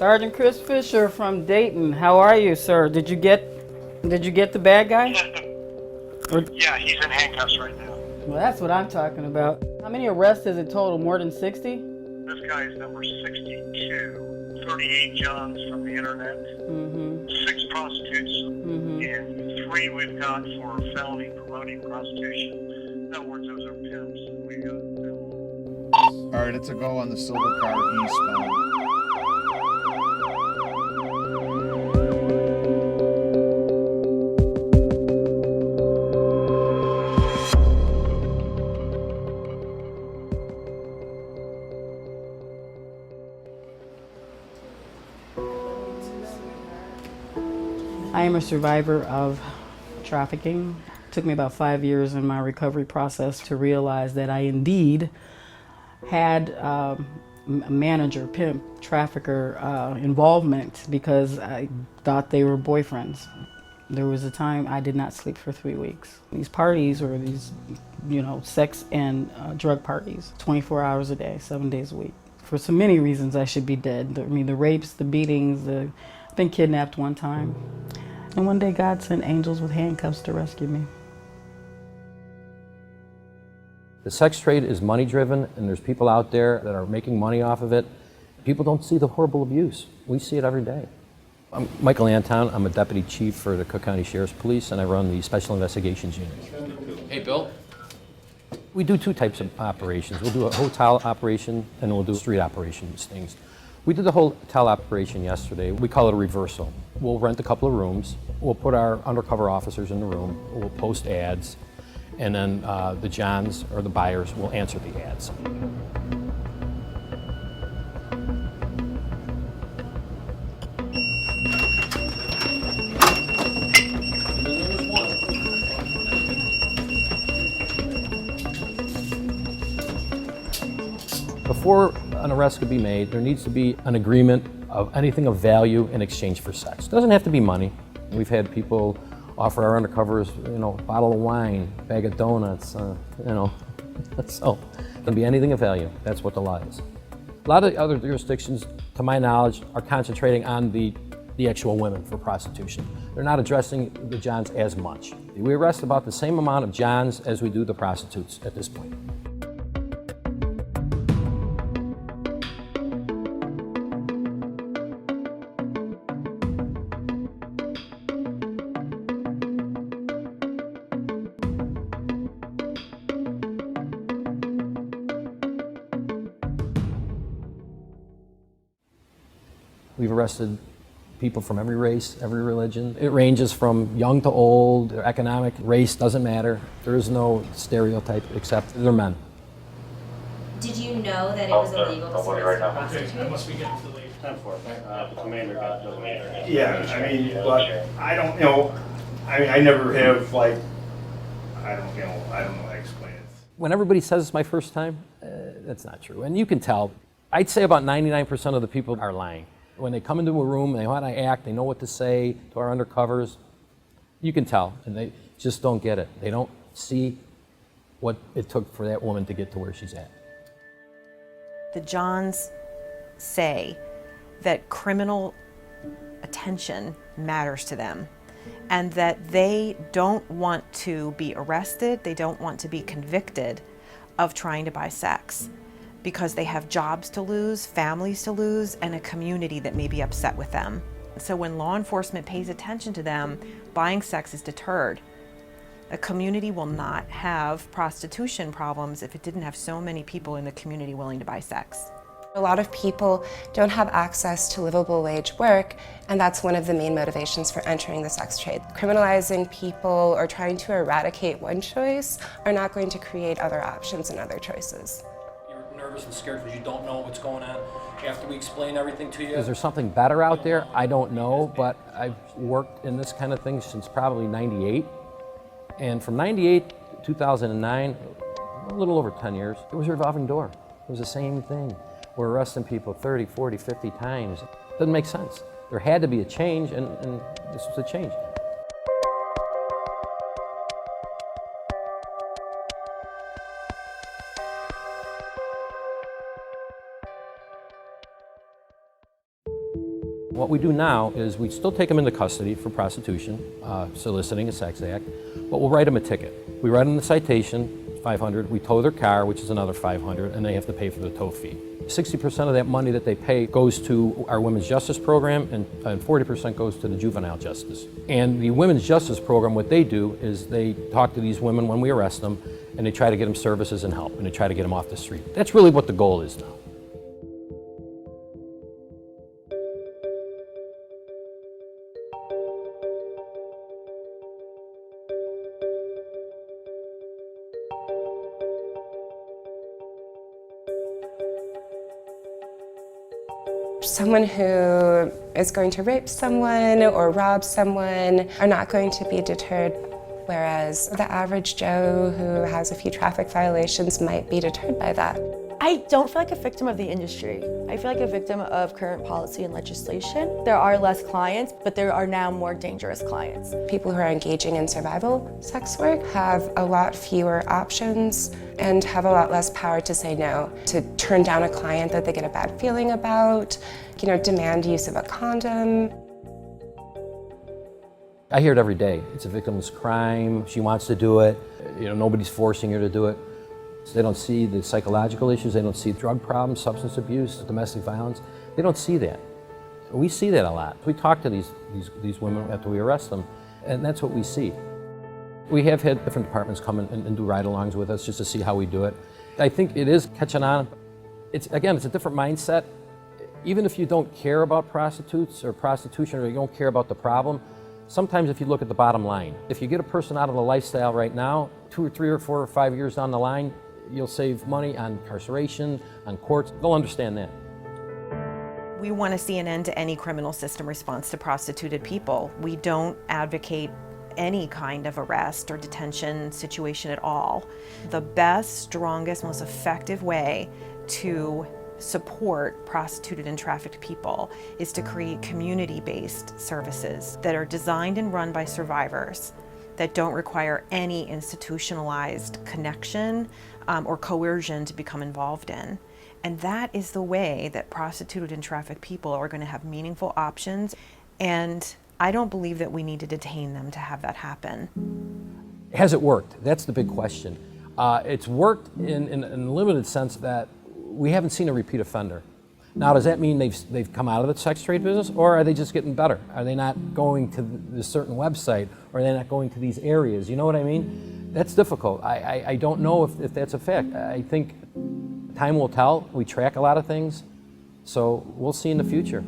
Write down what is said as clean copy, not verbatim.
Sergeant Chris Fisher from Dayton. How are you, sir? Did you get the bad guy? Yeah, he's in handcuffs right now. Well, that's what I'm talking about. How many arrests is it total? More than 60? This guy is number 62. 38 Johns from the internet. 6 prostitutes. And 3 we've got for felony promoting prostitution. In other words, those are pimps. We got them. All right, it's a go on the silver car eastbound. I am a survivor of trafficking. It took me about 5 years in my recovery process to realize that I indeed had a manager, pimp, trafficker involvement because I thought they were boyfriends. There was a time I did not sleep for 3 weeks. These parties were these, sex and drug parties, 24 hours a day, 7 days a week. For so many reasons, I should be dead. The rapes, the beatings, I've been kidnapped one time. And one day God sent angels with handcuffs to rescue me. The sex trade is money driven, and there's people out there that are making money off of it. People don't see the horrible abuse. We see it every day. I'm Michael Anton. I'm a deputy chief for the Cook County Sheriff's Police, and I run the Special Investigations Unit. Hey, Bill. We do 2 types of operations. We'll do a hotel operation, and we'll do street operations things. We did the hotel operation yesterday. We call it a reversal. We'll rent a couple of rooms. We'll put our undercover officers in the room. We'll post ads. And then the Johns or the buyers will answer the ads. Before an arrest could be made, there needs to be an agreement of anything of value in exchange for sex. It doesn't have to be money. We've had people offer our undercovers, a bottle of wine, bag of donuts, so it can be anything of value. That's what the law is. A lot of other jurisdictions, to my knowledge, are concentrating on the actual women for prostitution. They're not addressing the Johns as much. We arrest about the same amount of Johns as we do the prostitutes at this point. We've arrested people from every race, every religion. It ranges from young to old, economic, race doesn't matter. There is no stereotype except they're men. Did you know that it was illegal to solicit a prostitute? I must be getting to the late. 10-4. The commander got the commander. Yeah, I mean, but I don't know. I never have, I don't know how to explain it. When everybody says it's my first time, that's not true. And you can tell. I'd say about 99% of the people are lying. When they come into a room, they know how to act, they know what to say to our undercovers, you can tell, and they just don't get it. They don't see what it took for that woman to get to where she's at. The Johns say that criminal attention matters to them and that they don't want to be arrested, they don't want to be convicted of trying to buy sex, because they have jobs to lose, families to lose, and a community that may be upset with them. So when law enforcement pays attention to them, buying sex is deterred. A community will not have prostitution problems if it didn't have so many people in the community willing to buy sex. A lot of people don't have access to livable wage work, and that's one of the main motivations for entering the sex trade. Criminalizing people or trying to eradicate one choice are not going to create other options and other choices. Nervous and scared because you don't know what's going on after we explain everything to you. Is there something better out there? I don't know, but I've worked in this kind of thing since probably '98. And from '98 to 2009, a little over 10 years, it was a revolving door. It was the same thing. We're arresting people 30, 40, 50 times. It doesn't make sense. There had to be a change, and this was a change. What we do now is we still take them into custody for prostitution, soliciting a sex act, but we'll write them a ticket. We write them the citation, $500, we tow their car, which is another $500, and they have to pay for the tow fee. 60% of that money that they pay goes to our Women's Justice Program, and 40% goes to the juvenile justice. And the Women's Justice Program, what they do is they talk to these women when we arrest them, and they try to get them services and help, and they try to get them off the street. That's really what the goal is now. Someone who is going to rape someone or rob someone are not going to be deterred, whereas the average Joe who has a few traffic violations might be deterred by that. I don't feel like a victim of the industry. I feel like a victim of current policy and legislation. There are less clients, but there are now more dangerous clients. People who are engaging in survival sex work have a lot fewer options and have a lot less power to say no, to turn down a client that they get a bad feeling about, demand use of a condom. I hear it every day. It's a victimless crime. She wants to do it. Nobody's forcing her to do it. So they don't see the psychological issues. They don't see drug problems, substance abuse, domestic violence. They don't see that. We see that a lot. We talk to these women after we arrest them, and that's what we see. We have had different departments come in and do ride-alongs with us just to see how we do it. I think it is catching on. It's a different mindset. Even if you don't care about prostitutes or prostitution, or you don't care about the problem, sometimes if you look at the bottom line, if you get a person out of the lifestyle right now, 2 or 3 or 4 or 5 years down the line, you'll save money on incarceration, on courts. They'll understand that. We want to see an end to any criminal system response to prostituted people. We don't advocate any kind of arrest or detention situation at all. The best, strongest, most effective way to support prostituted and trafficked people is to create community-based services that are designed and run by survivors, that don't require any institutionalized connection or coercion to become involved in. And that is the way that prostituted and trafficked people are going to have meaningful options. And I don't believe that we need to detain them to have that happen. Has it worked? That's the big question. It's worked in a limited sense that we haven't seen a repeat offender. Now, does that mean they've come out of the sex trade business, or are they just getting better? Are they not going to this certain website, or are they not going to these areas? You know what I mean? That's difficult. I don't know if that's a fact. I think time will tell. We track a lot of things, so we'll see in the future.